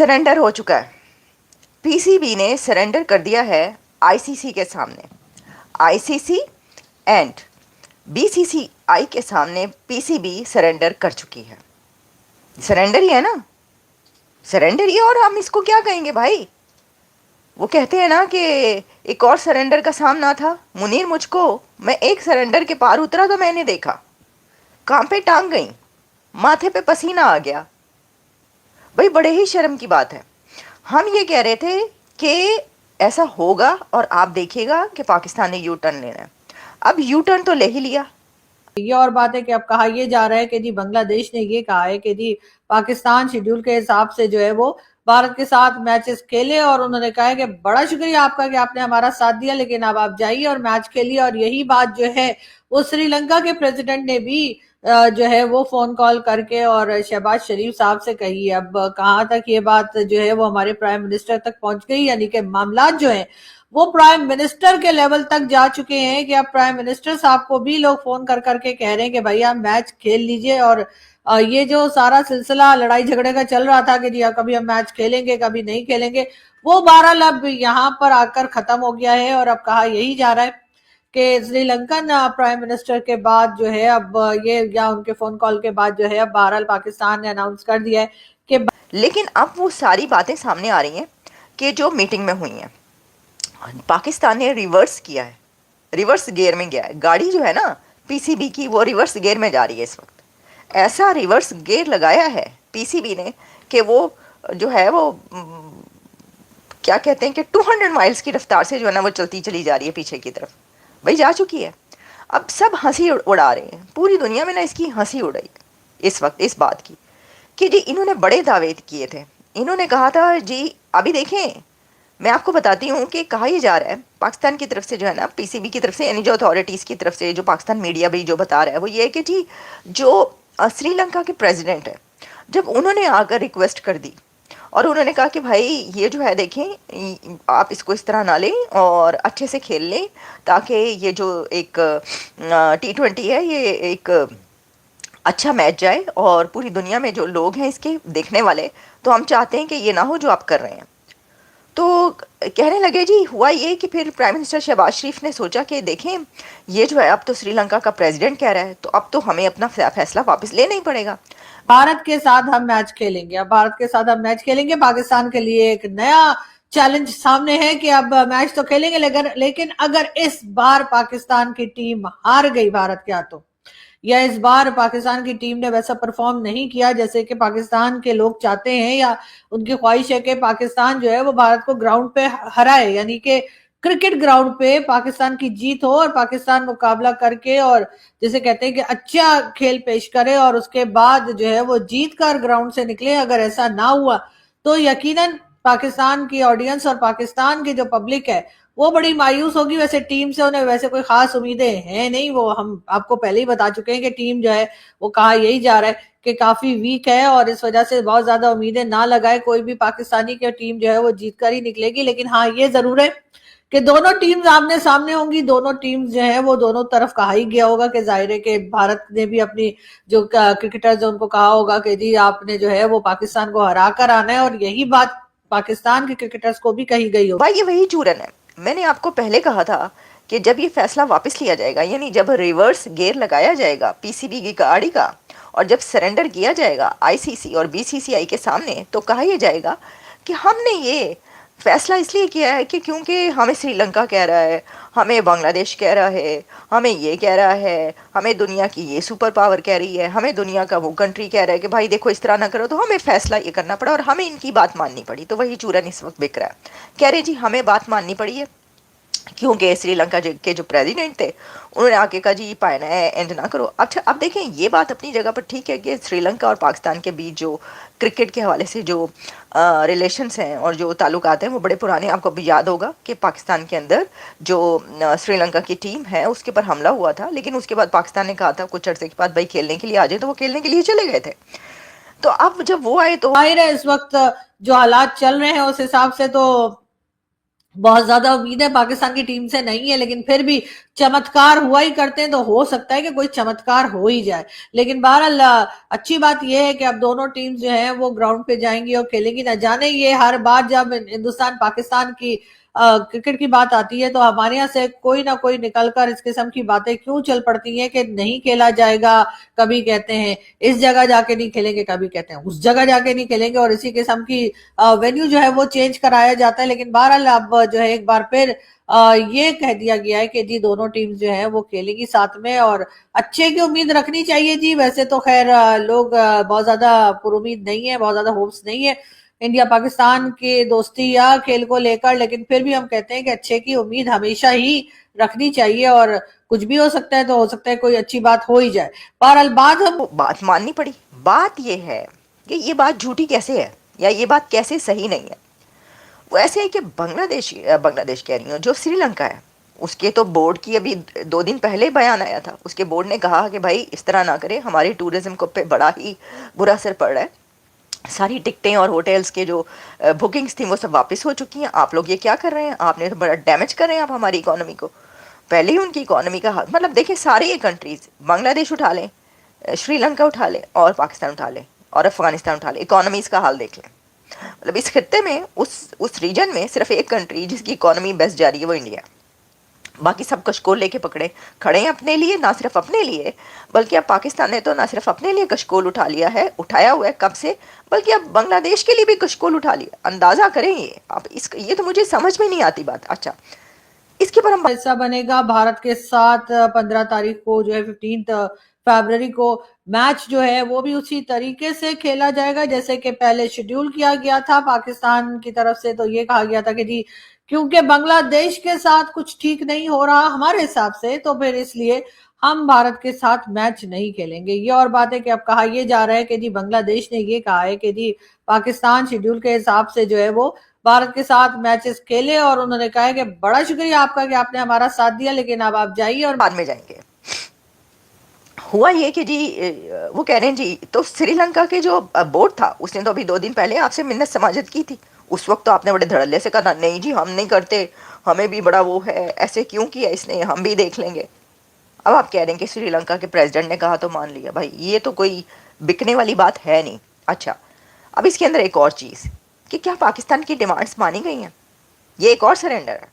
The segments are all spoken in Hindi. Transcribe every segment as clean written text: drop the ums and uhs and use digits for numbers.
सरेंडर हो चुका है। पीसीबी ने सरेंडर कर दिया है आईसीसी के सामने। आईसीसी एंड बीसीसीआई के सामने पीसीबी सरेंडर कर चुकी है। सरेंडर ही है ना, सरेंडर ही। और हम इसको क्या कहेंगे भाई? वो कहते हैं ना कि एक और सरेंडर का सामना था मुनीर मुझको, मैं एक सरेंडर के पार उतरा तो मैंने देखा कांपे टांग गई, माथे पे पसीना आ गया। भाई बड़े ही शर्म की बात है। हम ये कह रहे थे कि ऐसा होगा और आप देखिएगा कि पाकिस्तान ने यू टर्न लेना है। अब यू टर्न तो ले ही लिया। ये और बात है कि अब कहा ये जा रहा है कि जी बांग्लादेश ने ये कहा है कि जी पाकिस्तान शेड्यूल के हिसाब से जो है वो भारत के साथ मैचेस खेले, और उन्होंने कहा है कि बड़ा शुक्रिया आपका कि आपने हमारा साथ दिया, लेकिन अब आप जाइए और मैच खेलिए। और यही बात जो है वो श्रीलंका के प्रेसिडेंट ने भी जो है वो फोन कॉल करके और शहबाज शरीफ साहब से कही। अब कहाँ तक ये बात जो है वो हमारे प्राइम मिनिस्टर तक पहुंच गई, यानी कि मामला जो है वो प्राइम मिनिस्टर के लेवल तक जा चुके हैं कि अब प्राइम मिनिस्टर साहब को भी लोग फोन कर करके कह रहे हैं कि भैया मैच खेल लीजिए। और ये जो सारा सिलसिला लड़ाई झगड़े का चल रहा था कि जी कभी हम मैच खेलेंगे कभी नहीं खेलेंगे, वो बहरहाल अब यहाँ पर आकर खत्म हो गया है। और अब कहा यही जा रहा है कि श्रीलंकन प्राइम मिनिस्टर के बाद जो है अब ये, या उनके फोन कॉल के बाद जो है अब बहरहाल पाकिस्तान ने अनाउंस कर दिया है कि लेकिन अब वो सारी बातें सामने आ रही हैं कि जो मीटिंग में हुई हैं, पाकिस्तान ने रिवर्स किया है, रिवर्स गियर में गया है। गाड़ी जो है ना पीसीबी की, वो रिवर्स गियर में जा रही है इस वक्त। ऐसा रिवर्स गियर लगाया है पीसीबी ने कि वो जो है वो क्या कहते हैं कि 200 माइल्स की रफ्तार से जो है ना वो चलती चली जा रही है पीछे की तरफ। भाई जा चुकी है। अब सब हंसी उड़ा रहे हैं, पूरी दुनिया में ना इसकी हंसी उड़ रही है इस वक्त इस बात की कि जी इन्होंने बड़े दावे किए थे। इन्होंने कहा था जी, अभी देखें मैं आपको बताती हूँ कि कहा यह जा रहा है पाकिस्तान की तरफ से जो है ना, पीसीबी की तरफ से, यानी जो अथॉरिटीज़ की तरफ से, जो पाकिस्तान मीडिया भी जो बता रहा है वो ये है कि जी जो श्रीलंका के प्रेसिडेंट है, जब उन्होंने आकर रिक्वेस्ट कर दी और उन्होंने कहा कि भाई ये जो है देखें आप इसको इस तरह ना लें और अच्छे से खेल लें, ताकि ये जो एक T20 है ये एक अच्छा मैच जाए और पूरी दुनिया में जो लोग हैं इसके देखने वाले, तो हम चाहते हैं कि ये ना हो जो आप कर रहे हैं। तो कहने लगे जी, हुआ ये कि फिर प्राइम मिनिस्टर शहबाज शरीफ ने सोचा कि देखें ये जो है अब तो श्रीलंका का प्रेसिडेंट कह रहा है, तो अब तो हमें अपना फैसला वापस लेना ही पड़ेगा। भारत के साथ हम मैच खेलेंगे। अब भारत के साथ हम मैच खेलेंगे, पाकिस्तान के लिए एक नया चैलेंज सामने है कि अब मैच तो खेलेंगे, लेकिन अगर इस बार पाकिस्तान की टीम हार गई भारत के हाथों, या इस बार पाकिस्तान की टीम ने वैसा परफॉर्म नहीं किया जैसे कि पाकिस्तान के लोग चाहते हैं, या उनकी ख्वाहिश है कि पाकिस्तान जो है वो भारत को ग्राउंड पे हराए, यानी कि क्रिकेट ग्राउंड पे पाकिस्तान की जीत हो और पाकिस्तान मुकाबला करके और जैसे कहते हैं कि अच्छा खेल पेश करे और उसके बाद जो है वो जीत कर ग्राउंड से निकले। अगर ऐसा ना हुआ तो यकीनन पाकिस्तान की ऑडियंस और पाकिस्तान की जो पब्लिक है वो बड़ी मायूस होगी। वैसे टीम से उन्हें वैसे कोई खास उम्मीदें हैं नहीं, वो हम आपको पहले ही बता चुके हैं कि टीम जो है वो कहा यही जा रहा है कि काफी वीक है, और इस वजह से बहुत ज्यादा उम्मीदें ना लगाए कोई भी पाकिस्तानी की टीम जो है वो जीत कर ही निकलेगी। लेकिन हाँ ये जरूर है कि दोनों टीम्स आमने सामने होंगी। दोनों टीम्स जो है वो दोनों तरफ कहा ही गया होगा कि जाहिर है कि भारत ने भी अपनी जो क्रिकेटर्स उनको कहा होगा कि जी आपने जो है वो पाकिस्तान को हरा कर आना है, और यही बात पाकिस्तान के क्रिकेटर्स को भी कही गई होगी। भाई ये वही चूरन है। मैंने आपको पहले कहा था कि जब ये फैसला वापस लिया जाएगा, यानी जब रिवर्स गियर लगाया जाएगा पीसीबी की गाड़ी का और जब सरेंडर किया जाएगा आईसीसी और बीसीसीआई के सामने, तो कहा यह जाएगा कि हमने ये फैसला इसलिए किया है कि क्योंकि हमें श्रीलंका कह रहा है, हमें बांग्लादेश कह रहा है, हमें ये कह रहा है, हमें दुनिया की ये सुपर पावर कह रही है, हमें दुनिया का वो कंट्री कह रहा है कि भाई देखो इस तरह ना करो, तो हमें फैसला ये करना पड़ा और हमें इनकी बात माननी पड़ी। तो वही चूरन इस वक्त बिक रहा है। कह रहे जी हमें बात माननी पड़ी है क्योंकि श्रीलंका के जो प्रेसिडेंट थे उन्होंने आके कहा जी पायना है एंड ना करो। अच्छा अब देखें ये बात अपनी जगह पर ठीक है कि श्रीलंका और पाकिस्तान के बीच जो क्रिकेट के हवाले से जो रिलेशंस हैं और जो ताल्लुकात हैं वो बड़े पुराने। आपको भी याद होगा कि पाकिस्तान के अंदर जो श्रीलंका की टीम है उसके ऊपर हमला हुआ था, लेकिन उसके बाद पाकिस्तान ने कहा था कुछ अर्से के बाद भाई खेलने के लिए आ जाए, तो वो खेलने के लिए चले गए थे। तो अब जब वो आए तो जाहिर है इस वक्त जो हालात चल रहे हैं उस हिसाब से तो बहुत ज्यादा उम्मीद है पाकिस्तान की टीम से नहीं है, लेकिन फिर भी चमत्कार हुआ ही करते हैं, तो हो सकता है कि कोई चमत्कार हो ही जाए। लेकिन बहरहाल अच्छी बात यह है कि अब दोनों टीम जो है वो ग्राउंड पे जाएंगी और खेलेंगी। ना जाने ये हर बार जब हिंदुस्तान पाकिस्तान की क्रिकेट की बात आती है तो हमारे यहाँ से कोई ना कोई निकलकर इस किस्म की बातें क्यों चल पड़ती हैं कि नहीं खेला जाएगा। कभी कहते हैं इस जगह जाके नहीं खेलेंगे, कभी कहते हैं उस जगह जाके नहीं खेलेंगे, और इसी किस्म की वेन्यू जो है वो चेंज कराया जाता है। लेकिन बहरहाल अब जो है एक बार फिर ये कह दिया गया है कि जी दोनों टीम जो है वो खेलेगी साथ में, और अच्छे की उम्मीद रखनी चाहिए जी। वैसे तो खैर लोग बहुत ज्यादा पुरुमीद नहीं है, बहुत ज्यादा होप्स नहीं है इंडिया पाकिस्तान की दोस्ती या खेल को लेकर, लेकिन फिर भी हम कहते हैं कि अच्छे की उम्मीद हमेशा ही रखनी चाहिए, और कुछ भी हो सकता है, तो हो सकता है कोई अच्छी बात हो ही जाए। बहरहाल बात हम बात माननी पड़ी। बात ये है कि ये बात झूठी कैसे है या ये बात कैसे सही नहीं है। वो ऐसे है कि बांग्लादेश कह रही हूँ, जो श्रीलंका है उसके तो बोर्ड की अभी 2 दिन पहले बयान आया था। उसके बोर्ड ने कहा कि भाई इस तरह ना करें, हमारी टूरिज्म को पे बड़ा ही बुरा असर पड़ रहा है। सारी टिकटें और होटल्स के जो बुकिंग्स थी वो सब वापस हो चुकी हैं। आप लोग ये क्या कर रहे हैं, आपने तो बड़ा डैमेज कर रहे हैं आप हमारी इकोनॉमी को। पहले ही उनकी इकोनॉमी का हाल, मतलब देखिए सारे ये कंट्रीज, बांग्लादेश उठा लें, श्रीलंका उठा लें और पाकिस्तान उठा लें और अफगानिस्तान उठा लें, इकोनॉमीज का हाल देख लें। मतलब इस खत्ते में उस रीजन में सिर्फ एक कंट्री जिसकी इकोनॉमी बेस्ट जा रही है वो इंडिया। बाकी सब कशकोल लेके पकड़े खड़े हैं अपने लिए, ना सिर्फ अपने लिए बल्कि अब पाकिस्तान ने तो ना सिर्फ अपने लिए कशकोल उठा लिया है, उठाया हुआ है कब से, बल्कि अब बांग्लादेश के लिए भी कशकोल उठा लिया। अंदाजा करें ये आप, इस ये तो मुझे समझ में नहीं आती बात। अच्छा, इसके पर हम हिस्सा बनेगा भारत के साथ 15 तारीख को जो है 15 फरवरी को मैच जो है वो भी उसी तरीके से खेला जाएगा जैसे कि पहले शेड्यूल किया गया था पाकिस्तान की तरफ से। तो ये कहा गया था कि जी क्योंकि बांग्लादेश के साथ कुछ ठीक नहीं हो रहा हमारे हिसाब से, तो फिर इसलिए हम भारत के साथ मैच नहीं खेलेंगे। ये और बात है कि अब कहा यह जा रहा है कि जी बांग्लादेश ने ये कहा है कि जी पाकिस्तान शेड्यूल के हिसाब से जो है वो भारत के साथ मैचेस खेले, और उन्होंने कहा है कि बड़ा शुक्रिया आपका कि आपने हमारा साथ दिया, लेकिन अब आप जाइए और बाद में जाएंगे। हुआ ये कि जी वो कह रहे हैं जी, तो श्रीलंका के जो बोर्ड था उसने तो अभी 2 दिन पहले आपसे मिन्नत समाजत की थी। उस वक्त तो आपने बड़े धड़ल्ले से कहा नहीं जी हम नहीं करते, हमें भी बड़ा वो है, ऐसे क्यों किया इसने, हम भी देख लेंगे। अब आप कह रहे हैं कि श्रीलंका के प्रेसिडेंट ने कहा तो मान लिया। भाई ये तो कोई बिकने वाली बात है नहीं। अच्छा, अब इसके अंदर एक और चीज़ कि क्या पाकिस्तान की डिमांड्स मानी गई हैं, ये एक और सरेंडर है।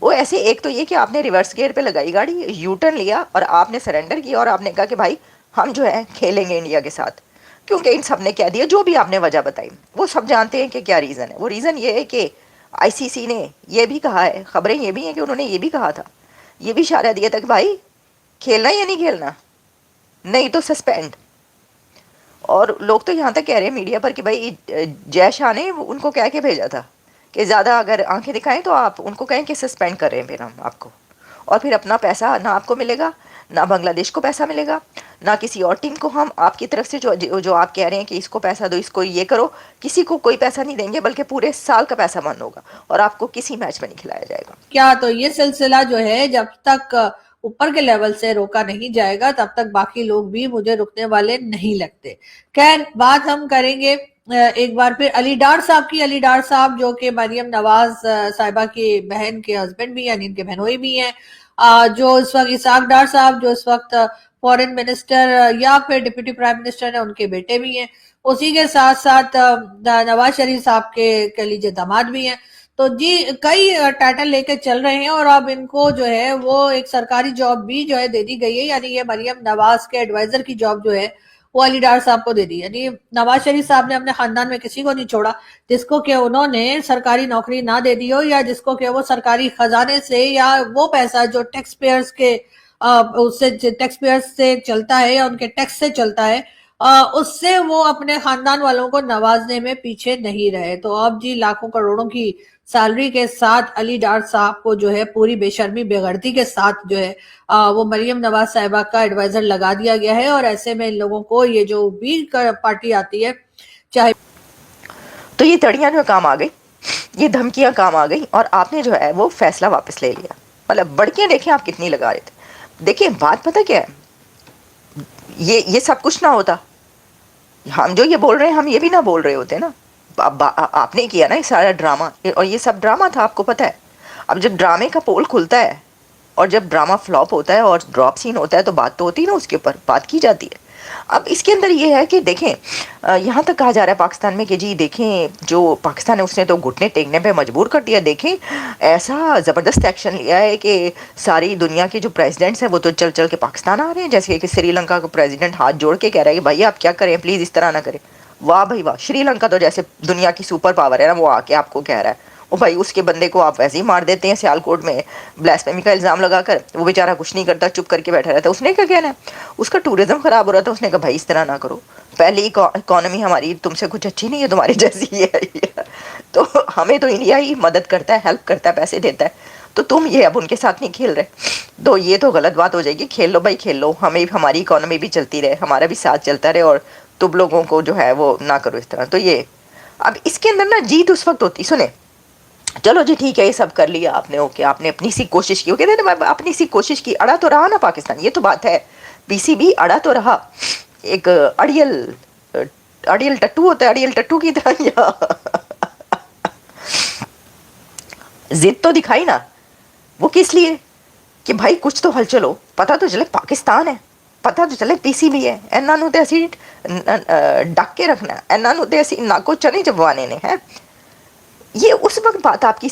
वो ऐसे, एक तो ये कि आपने रिवर्स गियर पे लगाई गाड़ी, यू टर्न लिया और आपने सरेंडर किया और आपने कहा कि भाई हम जो है खेलेंगे इंडिया के साथ, क्योंकि इन सब ने कह दिया जो भी आपने वजह बताई वो सब जानते हैं कि क्या रीज़न है। वो रीज़न ये है कि आईसीसी ने ये भी कहा है, खबरें ये भी हैं कि उन्होंने ये भी कहा था, ये भी इशारा दिया था कि भाई खेलना या नहीं खेलना, नहीं तो सस्पेंड। और लोग तो यहाँ तक कह रहे हैं मीडिया पर कि भाई जय शाह ने उनको कह के भेजा था कि ज़्यादा अगर आंखें दिखाएं तो आप उनको कहें कि सस्पेंड कर रहे हैं फिर हम आपको, और फिर अपना पैसा ना आपको मिलेगा, ना बांग्लादेश को पैसा मिलेगा, ना किसी और टीम को। हम आपकी तरफ से जो आप कह रहे हैं कि इसको पैसा दो, इसको ये करो, किसी को कोई पैसा नहीं देंगे, बल्कि पूरे साल का पैसा बंद होगा और आपको किसी मैच में नहीं खिलाया जाएगा। क्या तो ये सिलसिला जो है जब तक ऊपर के लेवल से रोका नहीं जाएगा तब तक बाकी लोग भी मुझे रुकने वाले नहीं लगते। खैर बात हम करेंगे एक बार फिर अली डार साहब की। अली डार साहब जो कि मरियम नवाज साहिबा की बहन के हस्बैंड भी यानी इनके बहनोई भी हैं, जो इस वक्त इसाक डार साहब जो इस वक्त फॉरेन मिनिस्टर या फिर डिप्टी प्राइम मिनिस्टर है, उनके बेटे भी हैं। उसी के साथ साथ नवाज शरीफ साहब के कह लीजिए दामाद भी हैं। तो जी कई टाइटल लेके चल रहे हैं, और अब इनको जो है वो एक सरकारी जॉब भी जो है दे दी गई है, यानी ये मरियम नवाज के एडवाइजर की जॉब जो है वो अली डार साहब को दे दी। यानी नवाज शरीफ साहब ने अपने खानदान में किसी को नहीं छोड़ा जिसको कि उन्होंने सरकारी नौकरी ना दे दी हो, या जिसको कि वो सरकारी खजाने से या वो पैसा जो टैक्स पेयर्स के उससे टैक्स पेयर्स से चलता है या उनके टैक्स से चलता है, उससे वो अपने खानदान वालों को नवाजने में पीछे नहीं रहे। तो अब जी लाखों करोड़ों की सैलरी के साथ अली डार साहब को जो है पूरी बेशर्मी बेगर्ती के साथ जो है वो मरियम नवाज साहिबा का एडवाइजर लगा दिया गया है। और ऐसे में इन लोगों को ये जो भी पार्टी आती है, चाहे तो ये तड़ियाँ जो काम आ गई, ये धमकियाँ काम आ गई और आपने जो है वो फैसला वापस ले लिया। मतलब बड़कियाँ देखें आप कितनी लगा रहे थे। देखिए बात पता क्या है, ये सब कुछ ना होता, हम जो ये बोल रहे हैं हम ये भी ना बोल रहे होते ना, आपने किया ना ये सारा ड्रामा, और ये सब ड्रामा था, आपको पता है। अब जब ड्रामे का पोल खुलता है और जब ड्रामा फ्लॉप होता है और ड्रॉप सीन होता है तो बात तो होती है ना, उसके ऊपर बात की जाती है। अब इसके अंदर ये है कि देखें, यहाँ तक कहा जा रहा है पाकिस्तान में कि जी देखें जो पाकिस्तान है उसने तो घुटने टेकने पे मजबूर कर दिया। देखें ऐसा ज़बरदस्त एक्शन लिया है कि सारी दुनिया के जो प्रेसिडेंट्स हैं वो तो चल चल के पाकिस्तान आ रहे हैं। जैसे कि श्रीलंका का प्रेसिडेंट हाथ जोड़ के कह रहा है कि भाई आप क्या करें, प्लीज़ इस तरह ना करें। वाह भाई वाह, श्रीलंका तो जैसे दुनिया की सुपर पावर है ना, वो आके आपको कह रहा है। ओ भाई, उसके बंदे को आप वैसे ही मार देते हैं सियालकोट में ब्लास्फेमी का इल्ज़ाम लगाकर, वो बेचारा कुछ नहीं करता, चुप करके बैठा रहता है। उसने क्या कहना है, उसका टूरिज्म ख़राब हो रहा था, उसने कहा भाई इस तरह ना करो, पहले इकॉनमी हमारी तुमसे कुछ अच्छी नहीं है, तुम्हारी जैसी ही है। तो हमें तो इंडिया ही मदद करता है, हेल्प करता है, पैसे देता है, तो तुम ये अब उनके साथ नहीं खेल रहे, तो ये तो गलत बात हो जाएगी। खेल लो भाई खेल लो, हमें हमारी इकॉनमी भी चलती रहे, हमारा भी साथ चलता रहे, और तुम लोगों को जो है वो ना करो इस तरह। तो ये अब इसके अंदर ना जीत उस वक्त होती, सुने चलो जी ठीक है ये सब कर लिया आपने, ओके आपने अपनी सी कोशिश की, ओके अपनी सी कोशिश की, अड़ा तो रहा ना पाकिस्तान, ये तो बात है। पीसीबी अड़ा तो रहा, एक अड़ियल टट्टू होता है, अड़ियल टट्टू की तरह या जिद तो दिखाई ना। वो किस लिए कि भाई कुछ तो हलचल हो, पता तो चले पाकिस्तान है, पता तो चले पीसीबी है। इन्हों ਨੂੰ ਤੇ ਅਸੀਂ ਡੱਕ के रखना, इन्हों ਨੂੰ ਤੇ ਅਸੀਂ नाको चने चबवाने ने हैं। ये उस वक्त बात आपकी